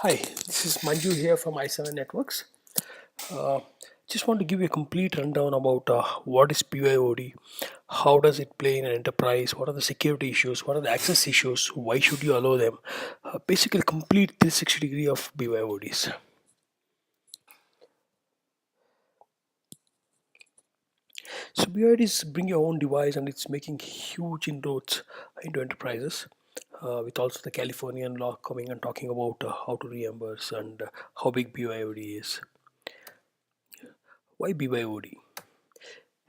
Hi, this is Manju here from i7 Networks. Uh, just want to give you a complete rundown about what is BYOD, how does it play in an enterprise, what are the security issues, what are the access issues, why should you allow them. Basically, complete 360 degree of BYODs. So BYODs bring your own device and it's making huge inroads into enterprises. With also the Californian law coming and talking about how to reimburse and how big BYOD is. Why BYOD?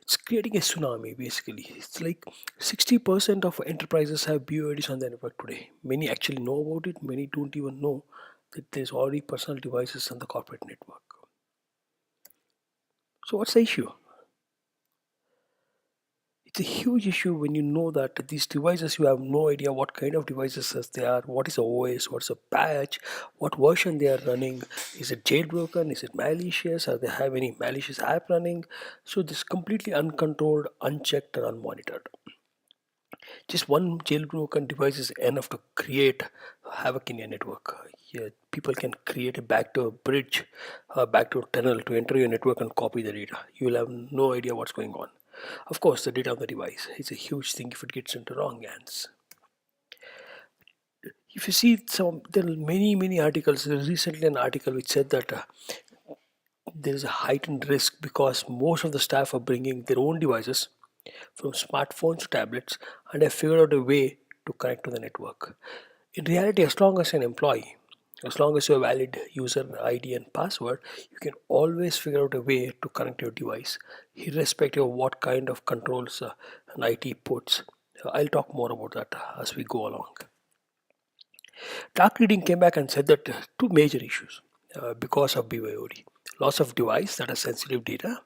It's creating a tsunami basically. It's like 60% of enterprises have BOIDs on their network today. Many actually know about it, many don't even know that there's already personal devices on the corporate network. So, what's the issue? It's a huge issue when you know that these devices, you have no idea what kind of devices they are, what is a OS, what's a patch, what version they are running, is it jailbroken, is it malicious, or they have any malicious app running. So, this completely uncontrolled, unchecked, and unmonitored. Just one jailbroken device is enough to create havoc in your network. Yeah, people can create a backdoor bridge, a backdoor tunnel to enter your network and copy the data. You will have no idea what's going on. Of course, the data of the device is a huge thing if it gets into wrong hands. If you see some, there are many articles. There was recently an article which said that there is a heightened risk because most of the staff are bringing their own devices from smartphones to tablets and have figured out a way to connect to the network. In reality, as long as an employee, as long as you have valid user ID and password, you can always figure out a way to connect your device, irrespective of what kind of controls an IT puts. I'll talk more about that as we go along. Dark reading came back and said that two major issues because of BYOD: loss of device that has sensitive data,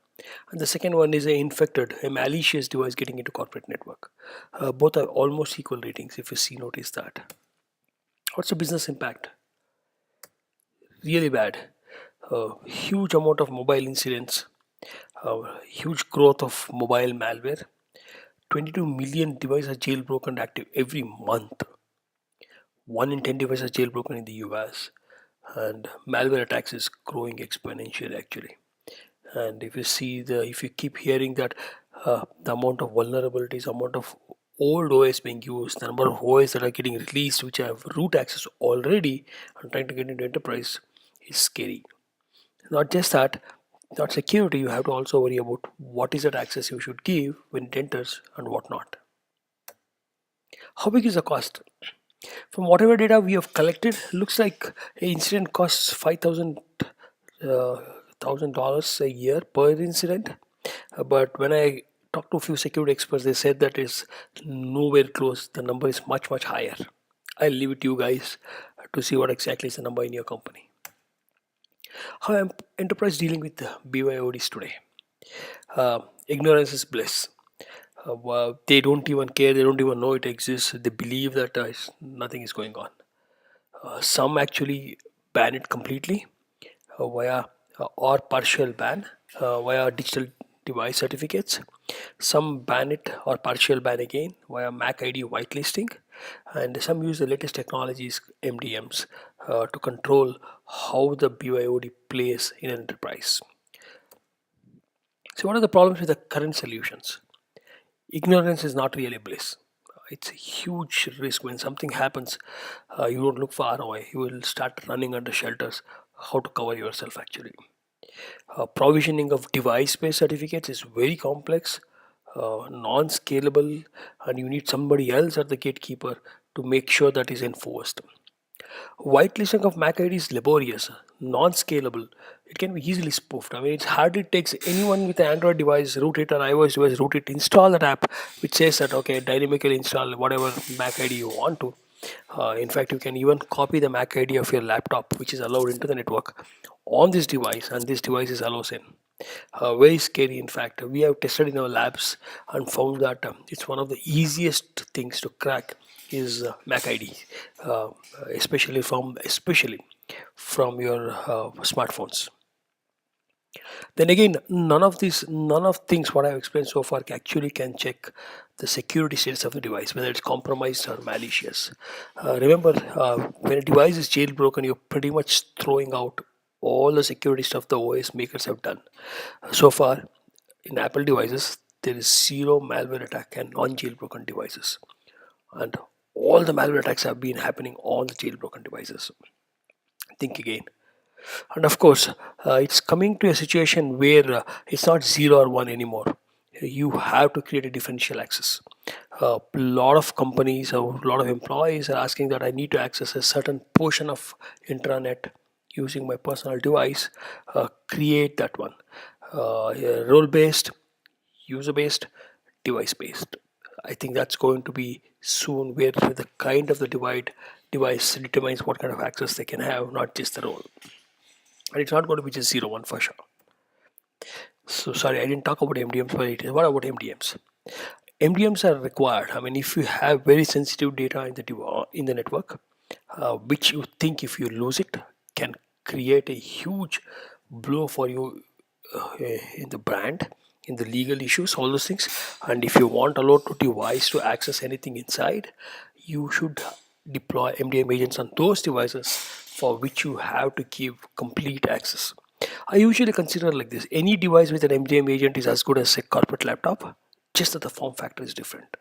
and the second one is a infected, a malicious device getting into corporate network. Both are almost equal ratings if you see notice that. What's the business impact? Really bad. Huge amount of mobile incidents, huge growth of mobile malware. 22 million devices are jailbroken active every month. 1 in 10 devices are jailbroken in the US, and malware attacks is growing exponentially actually. And if you keep hearing that the amount of vulnerabilities, amount of old OS being used, the number of OS that are getting released which have root access already and trying to get into enterprise is scary. Not just that, not security, you have to also worry about what is that access you should give when it enters and what not. How big is the cost? From whatever data we have collected, looks like an incident costs $5,000 a year per incident. But when I talked to a few security experts, they said that is nowhere close. The number is much higher. I'll leave it to you guys to see what exactly is the number in your company. How enterprise dealing with the BYODs today? Ignorance is bliss. They don't even care. They don't even know it exists. They believe that nothing is going on. Some actually ban it completely via or partial ban via digital device certificates. Some ban it or partial ban again via MAC ID whitelisting, and some use the latest technologies MDMs to control how the BYOD plays in an enterprise. So, what are the problems with the current solutions? Ignorance is not really bliss. It's a huge risk when something happens. You don't look for ROI. You will start running under shelters. How to cover yourself actually. Provisioning of device-based certificates is very complex, non-scalable, and you need somebody else at the gatekeeper to make sure that is enforced. Whitelisting of MAC ID is laborious, non-scalable. It can be easily spoofed. I mean, it's hardly takes anyone with an Android device, root it, or iOS device, root it, install that app, which says that okay, dynamically install whatever MAC ID you want to. In fact, you can even copy the MAC ID of your laptop, which is allowed into the network, on this device, and this device is allows in. Very scary, in fact. We have tested in our labs and found that it's one of the easiest things to crack is MAC ID, uh, especially from your smartphones. Then again, none of things what I've explained so far actually can check the security status of the device, whether it's compromised or malicious. Remember, when a device is jailbroken, you're pretty much throwing out all the security stuff the OS makers have done. So far, in Apple devices, there is zero malware attack and non jailbroken devices. And all the malware attacks have been happening on the jailbroken devices. Think again. And of course, it's coming to a situation where it's not zero or one anymore. You have to create a differential access. A lot of companies or a lot of employees are asking that I need to access a certain portion of intranet using my personal device. Create that one. Role based, user based, device based. I think that's going to be soon where the kind of the divide device determines what kind of access they can have, not just the role. And it's not going to be just zero one for sure. So sorry, I didn't talk about MDMs, but it is. What about MDMs? MDMs are required. I mean, if you have very sensitive data in the network, which you think if you lose it can create a huge blow for you in the brand, in the legal issues, all those things. And if you want allowed to device to access anything inside, you should deploy MDM agents on those devices for which you have to give complete access. I usually consider like this: any device with an MDM agent is as good as a corporate laptop, just that the form factor is different.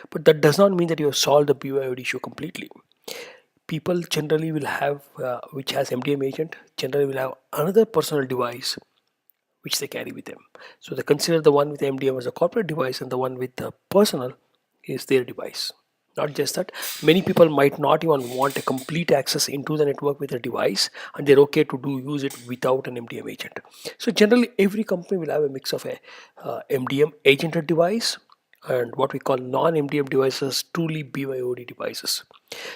But that does not mean that you have solved the BYOD issue completely. People generally will have, which has MDM agent, generally will have another personal device which they carry with them. So they consider the one with MDM as a corporate device, and the one with the personal is their device. Not just that, many people might not even want a complete access into the network with a device, and they're okay to do use it without an MDM agent. So generally, every company will have a mix of a MDM agented device and what we call non-MDM devices, truly BYOD devices.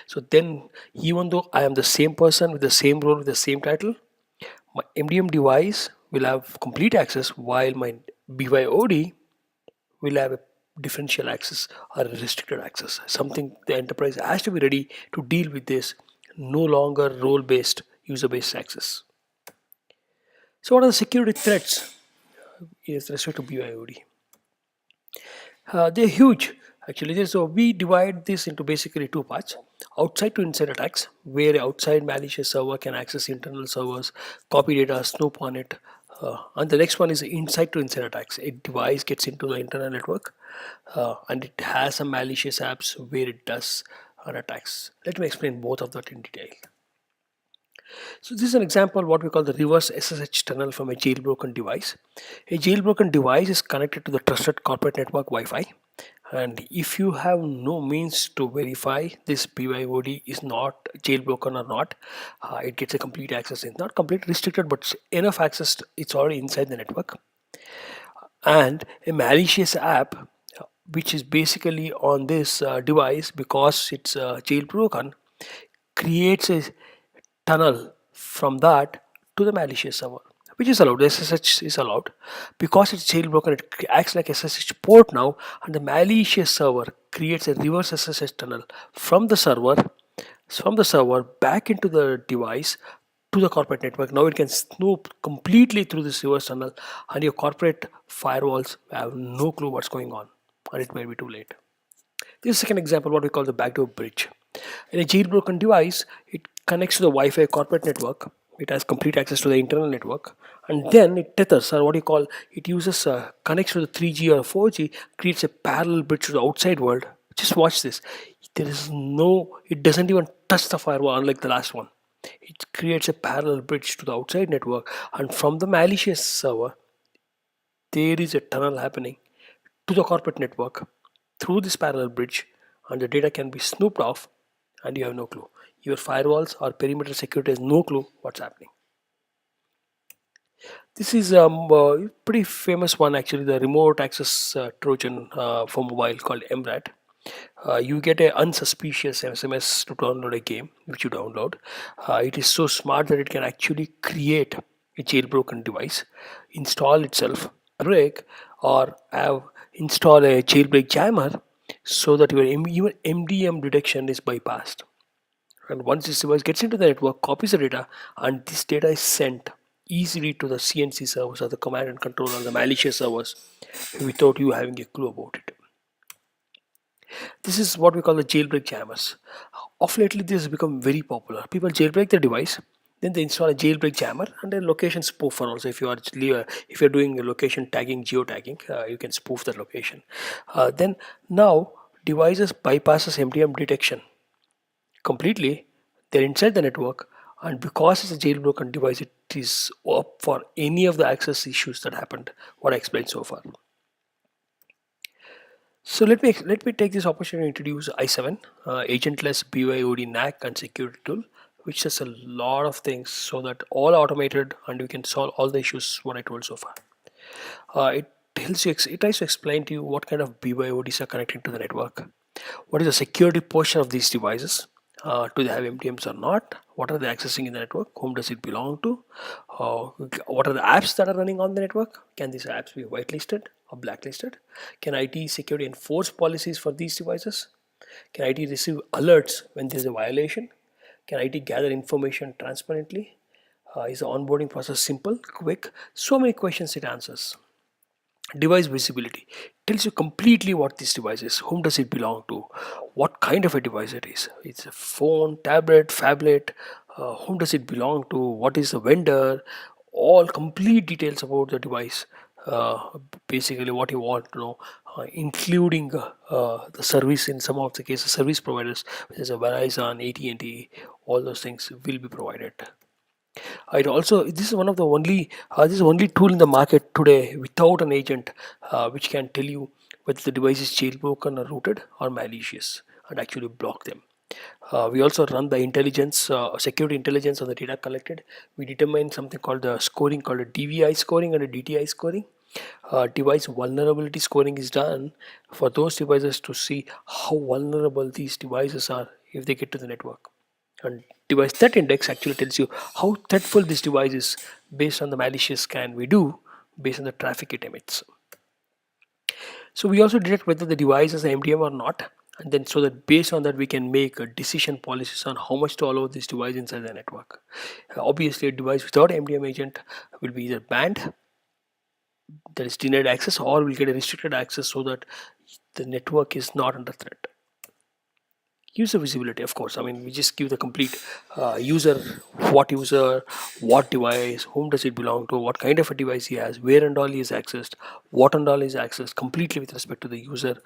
So then, even though I am the same person with the same role with the same title, my MDM device will have complete access while my BYOD will have a differential access or a restricted access. Something the enterprise has to be ready to deal with this, no longer role based, user based access. So, what are the security threats with respect to BYOD? They're huge actually. So we divide this into basically two parts: outside to inside attacks, where outside malicious server can access internal servers, copy data, snoop on it. And the next one is inside to inside attacks. A device gets into the internal network and it has some malicious apps where it does attacks. Let me explain both of that in detail. So this is an example of what we call the reverse SSH tunnel from a jailbroken device. A jailbroken device is connected to the trusted corporate network Wi-Fi, and if you have no means to verify this BYOD is not jailbroken or not, it gets a complete access. It's not complete restricted, but enough access. It's already inside the network, and a malicious app, which is basically on this device because it's jailbroken, creates a tunnel from that to the malicious server, which is allowed. The SSH is allowed because it's jailbroken. It acts like SSH port now, and the malicious server creates a reverse SSH tunnel from the server back into the device to the corporate network. Now it can snoop completely through this reverse tunnel, and your corporate firewalls have no clue what's going on, and it may be too late. This is the second example, what we call the backdoor bridge. In a jailbroken device, it connects to the Wi-Fi corporate network. It has complete access to the internal network, and then it tethers, or what you call it uses connects to the 3G or 4G, creates a parallel bridge to the outside world. Just watch this. There is no, it doesn't even touch the firewall, unlike the last one. It creates a parallel bridge to the outside network, and from the malicious server, there is a tunnel happening to the corporate network through this parallel bridge, and the data can be snooped off, and you have no clue. Your firewalls or perimeter security has no clue what's happening. This is a pretty famous one actually, the remote access Trojan for mobile called MRAT. You get a unsuspicious SMS to download a game which you download. It is so smart that it can actually create a jailbroken device, install itself, break, or have install a jailbreak jammer so that your even MDM detection is bypassed. And once this device gets into the network, copies the data, and this data is sent easily to the CNC servers or the command and control or the malicious servers without you having a clue about it. This is what we call the jailbreak jammers. Of lately, this has become very popular. People jailbreak the device, then they install a jailbreak jammer and a location spoofer. Also, if you're doing location tagging, geotagging, you can spoof the location. Then now devices bypasses MDM detection completely. They're inside the network, and because it's a jailbroken device, it is up for any of the access issues that happened. What I explained so far. So let me take this opportunity to introduce i7, agentless BYOD NAC and security tool, which does a lot of things so that all automated and you can solve all the issues what I told so far. It tries to explain to you what kind of BYODs are connecting to the network, what is the security portion of these devices, do they have MDMs or not, what are they accessing in the network, whom does it belong to, what are the apps that are running on the network, can these apps be whitelisted or blacklisted, can IT security enforce policies for these devices, can IT receive alerts when there is a violation, can IT gather information transparently, is the onboarding process simple, quick, so many questions it answers. Device visibility tells you completely what this device is, whom does it belong to, what kind of a device it is. It's a phone, tablet, phablet, whom does it belong to, what is the vendor, all complete details about the device. Basically what you want to know, including the service. In some of the cases, service providers, which is a Verizon, AT&T, all those things will be provided. It also, this is one of the only this is the only tool in the market today without an agent, which can tell you whether the device is jailbroken or rooted or malicious and actually block them. We also run the intelligence, security intelligence on the data collected. We determine something called the scoring, called a DVI scoring and a DTI scoring. Device vulnerability scoring is done for those devices to see how vulnerable these devices are if they get to the network. And device threat index actually tells you how threatful this device is based on the malicious scan we do based on the traffic it emits. So we also detect whether the device is MDM or not, and then so that based on that we can make a decision policies on how much to allow this device inside the network. Obviously, a device without MDM agent will be either banned, that is denied access, or will get a restricted access so that the network is not under threat. User visibility, of course, I mean, we just give the complete user, what device, whom does it belong to, what kind of a device he has, where and all he is accessed, what and all is accessed, completely with respect to the user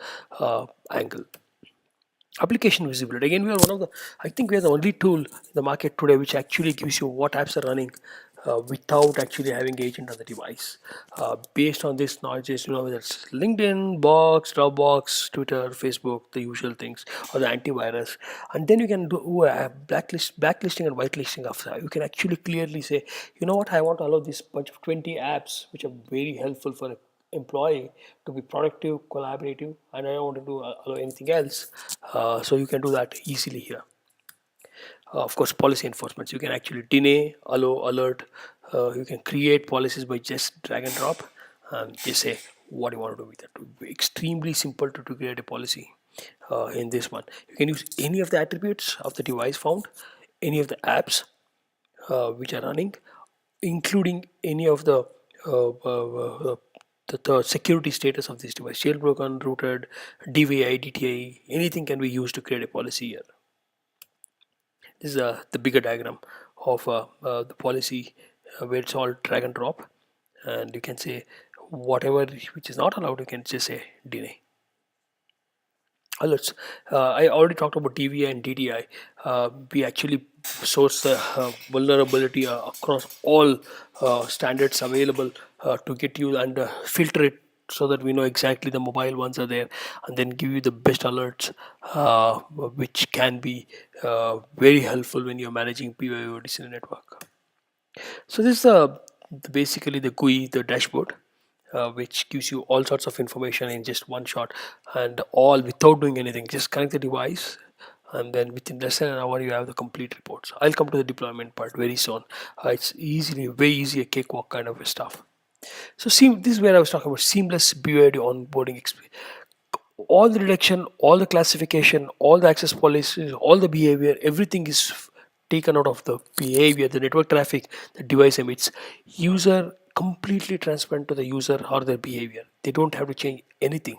angle. Application visibility, again, we are one of the, I think we are the only tool in the market today which actually gives you what apps are running without actually having agent on the device. Based on this knowledge, you know, whether it's LinkedIn, Box, Dropbox, Twitter, Facebook, the usual things, or the antivirus. And then you can do a blacklisting and whitelisting of that. You can actually clearly say, you know what, I want to allow this bunch of 20 apps which are very helpful for a employee to be productive, collaborative, and I don't want to do allow anything else. So you can do that easily here. Of course, policy enforcements. You can actually deny, allow, alert. You can create policies by just drag and drop, and just say what you want to do with it. It would be extremely simple to create a policy in this one. You can use any of the attributes of the device found, any of the apps which are running, including any of the security status of this device, jailbroken, rooted, DVI, DTI, anything can be used to create a policy here. This is the bigger diagram of the policy where it's all drag and drop, and you can say whatever which is not allowed, you can just say deny. Alerts. I already talked about DVI and DDI. We actually source the vulnerability across all standards available to get you and filter it so that we know exactly the mobile ones are there, and then give you the best alerts, which can be very helpful when you're managing PYODs in a network. So this is basically the GUI, the dashboard, which gives you all sorts of information in just one shot, and all without doing anything. Just connect the device, and then within less than an hour you have the complete reports. I'll come to the deployment part very soon. It's easily, very easy, a cakewalk kind of stuff. So this is where I was talking about seamless BYD onboarding experience. All the detection, all the classification, all the access policies, all the behavior, everything is taken out of the behavior, the network traffic the device emits. User completely transparent to the user or their behavior. They don't have to change anything.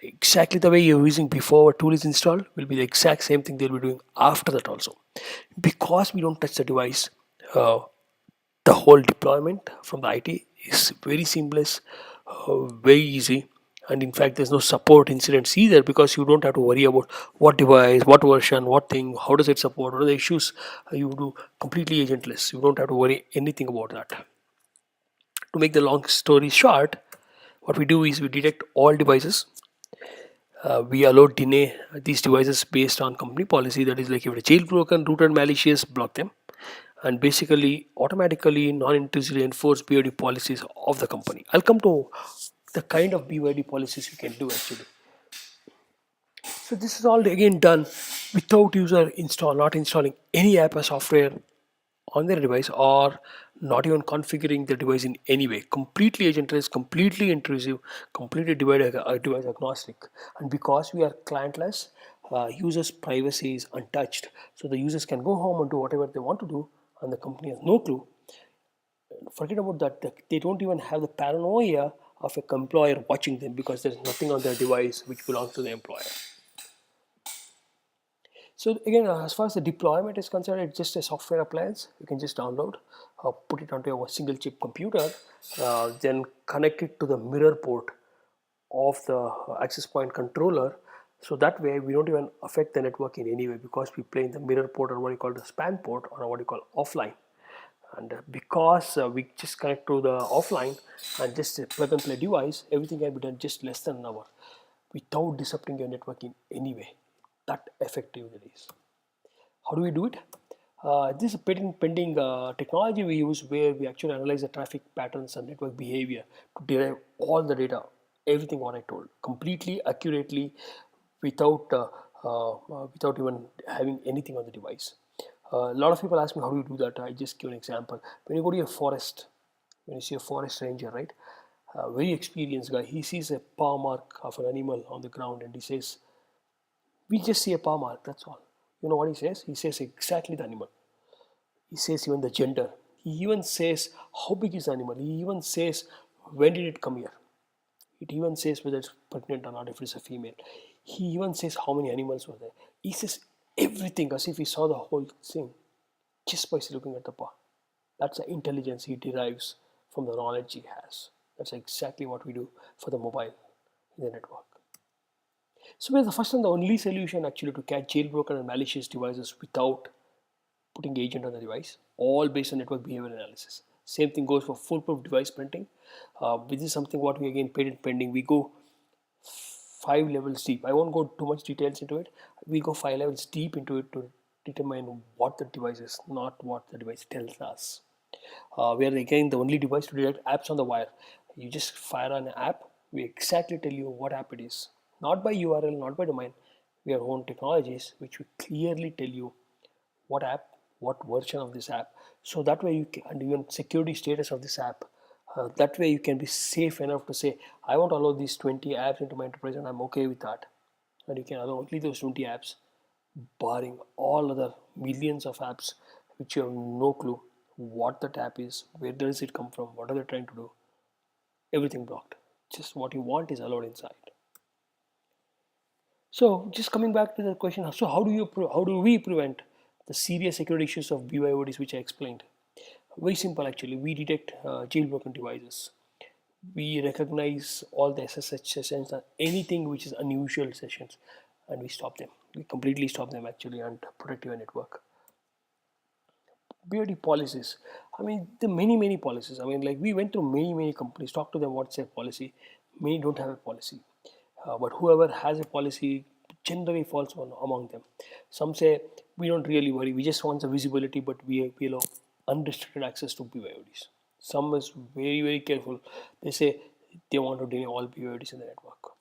Exactly the way you're using before a tool is installed will be the exact same thing they'll be doing after that also. Because we don't touch the device, uh, the whole deployment from the IT is very seamless, very easy, and in fact, there's no support incidents either because you don't have to worry about what device, what version, what thing, how does it support, what are the issues. You do completely agentless. You don't have to worry anything about that. To make the long story short, what we do is we detect all devices. We allow deny these devices based on company policy. That is, like if it's jailbroken, rooted, malicious, block them, and basically automatically non-intrusively enforce BYOD policies of the company. I'll come to the kind of BYOD policies you can do actually. So this is all again done without user not installing any app or software on their device or not even configuring the device in any way. Completely agentless, completely intrusive, completely device agnostic. And because we are clientless, users' privacy is untouched. So the users can go home and do whatever they want to do, and the company has no clue. Forget about that. They don't even have the paranoia of a employer watching them because there's nothing on their device which belongs to the employer. So again, as far as the deployment is concerned, it's just a software appliance. You can just download, put it onto a single chip computer, then connect it to the mirror port of the access point controller. So that way we don't even affect the network in any way because we play in the mirror port or what you call the span port or what you call offline. And because we just connect to the offline and just a plug and play device, everything can be done just less than an hour without disrupting your network in any way. That effective it is. How do we do it? This is a patent pending technology we use where we actually analyze the traffic patterns and network behavior to derive all the data, everything what I told, completely accurately, without without even having anything on the device. A lot of people ask me how do you do that. I just give an example. When you go to a forest, when you see a forest ranger, right? A very experienced guy, he sees a paw mark of an animal on the ground and he says, we just see a paw mark, that's all. You know what he says? He says exactly the animal. He says even the gender. He even says how big is the animal. He even says when did it come here. It even says whether it's pregnant or not, if it's a female. He even says how many animals were there. He says everything as if he saw the whole thing just by looking at the paw. That's the intelligence he derives from the knowledge he has. That's exactly what we do for the mobile in the network. So we're the first and the only solution actually to catch jailbroken and malicious devices without putting agent on the device, all based on network behavior analysis. Same thing goes for foolproof device printing. This is something what we again patent pending. We go 5 levels deep. I won't go too much details into it. We go 5 levels deep into it to determine what the device is, not what the device tells us. We are again the only device to detect apps on the wire. You just fire an app, we exactly tell you what app it is. Not by URL, not by domain. We have own technologies which will clearly tell you what app, what version of this app. So that way you can, and even security status of this app. That way you can be safe enough to say, I won't allow these 20 apps into my enterprise and I'm okay with that. And you can allow only those 20 apps, barring all other millions of apps which you have no clue what that app is, where does it come from, what are they trying to do. Everything blocked. Just what you want is allowed inside. So just coming back to the question, so how do we prevent the serious security issues of BYODs which I explained? Very simple actually. We detect jailbroken devices. We recognize all the SSH sessions and anything which is unusual sessions, and we stop them. We completely stop them actually and protect your network. BOD policies. I mean, the many policies. I mean, like we went through many companies, talk to them what's their policy. Many don't have a policy, but whoever has a policy generally falls on among them. Some say we don't really worry. We just want the visibility, but we allow unrestricted access to BYODs. Some is very careful. They say they want to deny all BYODs in the network.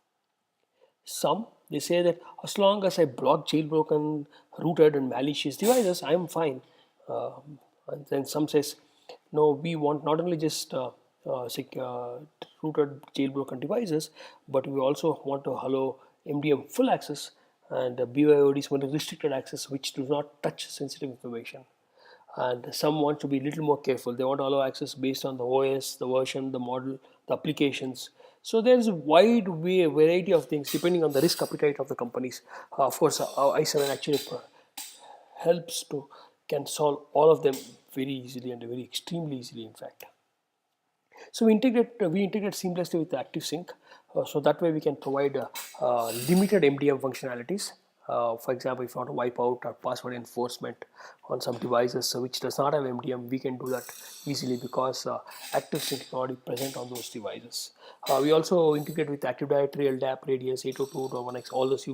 Some they say that as long as I block jailbroken, rooted, and malicious devices, I am fine. Uh, and then some says, no, we want not only just rooted, jailbroken devices, but we also want to allow MDM full access and BYODs want restricted access, which do not touch sensitive information. And some want to be a little more careful. They want to allow access based on the OS, the version, the model, the applications. So there's a wide variety of things depending on the risk appetite of the companies. Of course, I7 actually helps to can solve all of them very easily and very extremely easily, in fact. So we integrate seamlessly with the ActiveSync, so that way we can provide limited MDM functionalities. For example, if you want to wipe out our password enforcement on some devices which does not have MDM, we can do that easily because ActiveSync is already present on those devices. We also integrate with Active Directory, LDAP, Radius, 802.1x, all those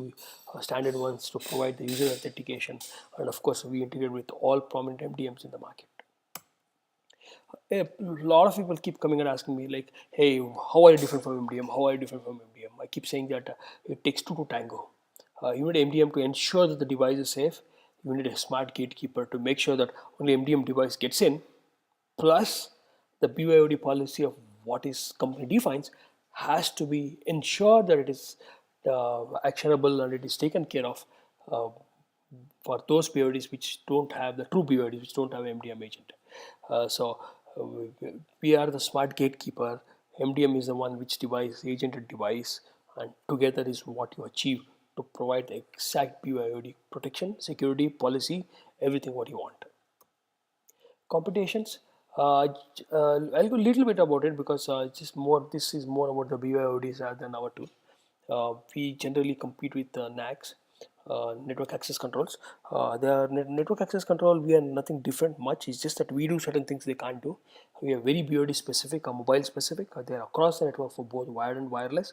standard ones to provide the user authentication, and of course we integrate with all prominent MDMs in the market. A lot of people keep coming and asking me like, hey, how are you different from MDM, how are you different from MDM? I keep saying that it takes two to tango. You need MDM to ensure that the device is safe. You need a smart gatekeeper to make sure that only MDM device gets in, plus the BYOD policy of what is company defines has to be ensured that it is actionable and it is taken care of uh, for those BYODs which don't have the true BYODs which don't have MDM agent. We are the smart gatekeeper. MDM is the one which device, agented device, and together is what you achieve to provide the exact BYOD protection, security, policy, everything what you want. Competitions. I'll go a little bit about it because just more. This is more about the BYODs rather than our tool. We generally compete with NACs, network access controls. Their network access control, we are nothing different much. It's just that we do certain things they can't do. We are very BYOD specific or mobile specific. They are across the network for both wired and wireless.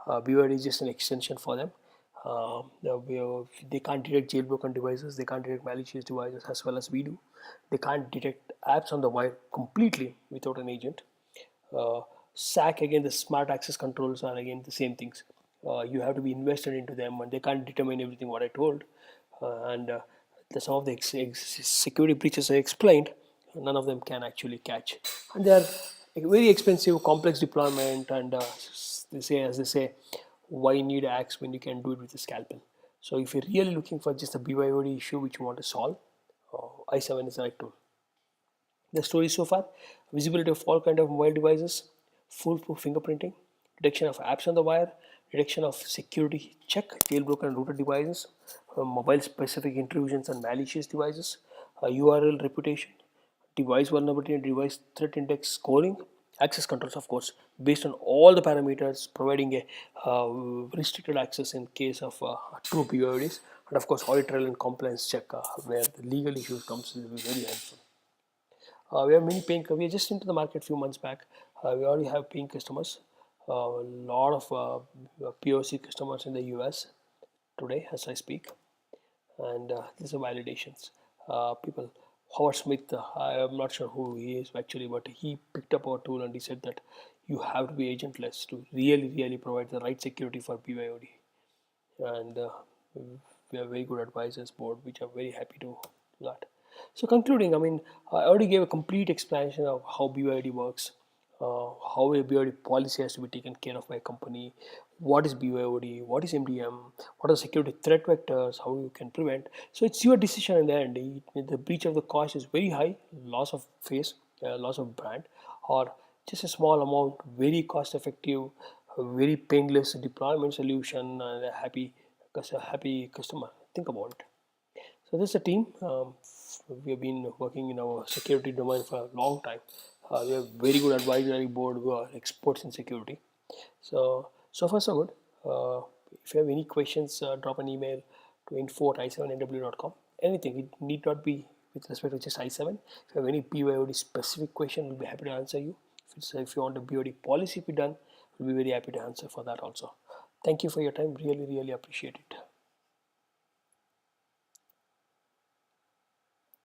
BYOD is just an extension for them. They can't detect jailbroken devices, they can't detect malicious devices as well as we do. They can't detect apps on the wire completely without an agent. SAC, again, the smart access controls are again the same things. You have to be invested into them, and they can't determine everything what I told. And some of the security breaches I explained, none of them can actually catch, and they are very expensive, complex deployment. And as they say, why need axe when you can do it with a scalpel? So if you're really looking for just a BYOD issue which you want to solve, i7 is the right tool. The story so far: visibility of all kind of mobile devices, foolproof fingerprinting, detection of apps on the wire, detection of security check, jailbroken and rooted devices, mobile specific intrusions and malicious devices, URL reputation, device vulnerability and device threat index scoring, access controls, of course, based on all the parameters, providing a restricted access in case of true POIDs, and of course audit trail and compliance check where the legal issues comes will be very helpful. We have many paying. We are just into the market a few months back. We already have paying customers. A lot of POC customers in the US today, as I speak, and these are validations. People, Howard Smith, I am not sure who he is actually, but he picked up our tool and he said that you have to be agentless to really provide the right security for BYOD. And we have very good advisors board, which are very happy to do that. So concluding, I mean, I already gave a complete explanation of how BYD works, how a BYD policy has to be taken care of by a company, what is BYOD, what is MDM, what are the security threat vectors, how you can prevent. So it's your decision in the end. The breach of the cost is very high, loss of face, loss of brand, or just a small amount, very cost effective, very painless deployment solution, and a happy customer. Think about it. So this is a team. We have been working in our security domain for a long time. We have very good advisory board who are experts in security. So far so good. If you have any questions, drop an email to info@i7nw.com. Anything, it need not be with respect to just i7. If you have any BYOD specific question, we'll be happy to answer you. If you want a BYOD policy to be done, we'll be very happy to answer for that also. Thank you for your time. Really appreciate it.